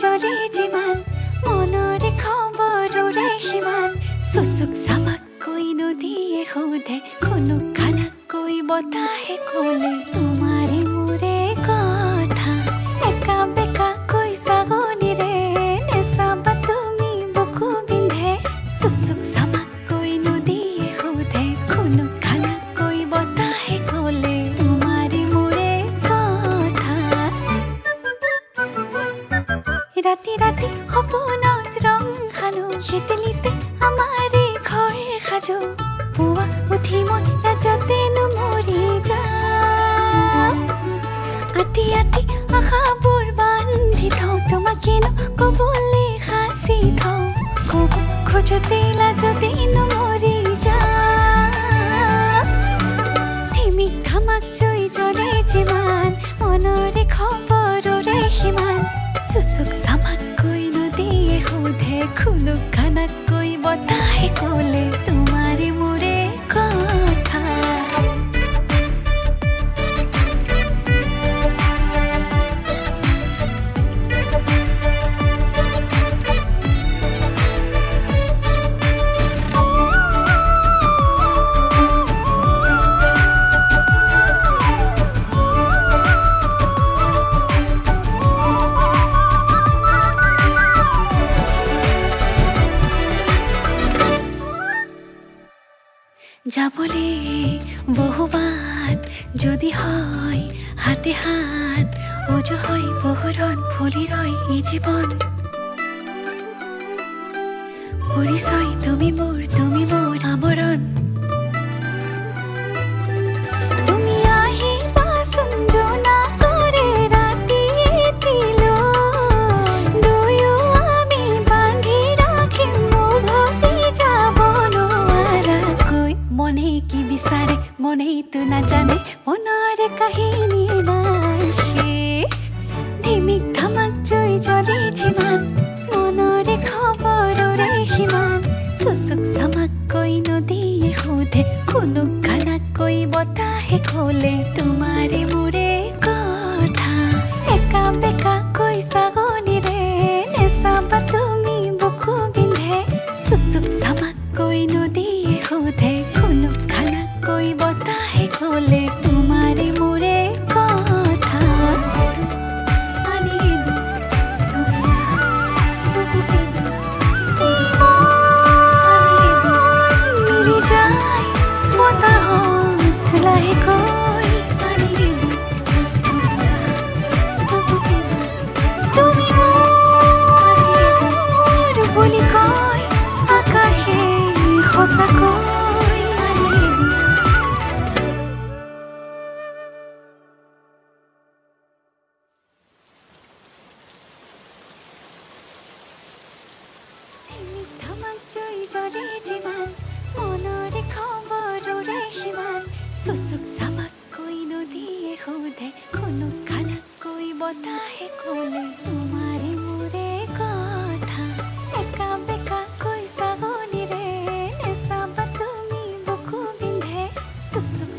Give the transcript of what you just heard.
জলে যিমান মনৰে খবৰৰে সিমান চুচুক চামাককৈ নদীয়ে সোধে খুনুক খানাকৈ বতাহে ক'লে তোমাৰে মোৰে কথা একা বেকাকৈ ছাগলীৰে নেচাবা তুমি বুকু বিন্ধে চুচুক চামাককৈ নদীয়ে সোধে খুনুক খানাকৈ বতাহে ক'লে তোমাৰে মোৰে কথা ৰাতি ৰাতি সপোনত ৰং খালো শীতলিতে আমাৰে ঘৰ সাজো পুৱা উঠি মই লাজতেনো মৰি যাওঁ আতি আতি আশাবোৰ বান্ধি থওঁ তোমাকেনো ক'বলৈ সাঁচি থওঁ ক'ব খোজোতে লাজতেনো মৰি যাওঁ ধিমিক ধামাক জুই জ্বলে যিমান মনৰে খবৰৰে সিমান চুচুক চামাককৈ নদীয়ে সোধে খুনুক খানাকৈ বতাহে ক'লে তোমাৰে মোৰে কথা যাবলে বহুবাত যদি হয় হাতে হাত উজু হয় বহুরণ ফুলি রয় এই জীবন পরিচয় তুমি মোর আমরণ তুমি আহিবা সুঞ্জনা করে রাতি দিলো দুয়ো আমি বান্ধি রাখিম উভতি যাব নোৱাৰাকৈ মনে কি বিচাৰে মনেইতো নাজানে মনৰে কাহিনী নাই ধিমিক ধামাক জুই জ্বলে যিমান মনৰে খবৰৰে সিমান চুচুক চামাককৈ নদীয়ে সোধে খুনুক খানাকৈ বতাহে ক'লে তোমাৰে মোৰে কথা একা বেকাকৈ ছাগলীৰে নেচাবা তুমি বুকু বিন্ধে চুচুক চামাককৈ নদীয়ে সোধে খুনুক খানাকৈ বতাহে ক'লে তোমাৰে মোৰে কথা মিলি যায় বতাহত লাহেকৈ তুমি মোৰ বুলি কয় আকাশে সঁচাকৈ ধামাক জুই জ্বলে যিমান মনৰে খবৰৰে সিমান চুচুক চামাককৈ নদীয়ে সোধে খুনুক খানাকৈ বতাহে ক'লে তোমাৰে মোৰে কথা একা বেকাকৈ ছাগলীৰে নেচাবা তুমি বুকু বিন্ধে চুচুক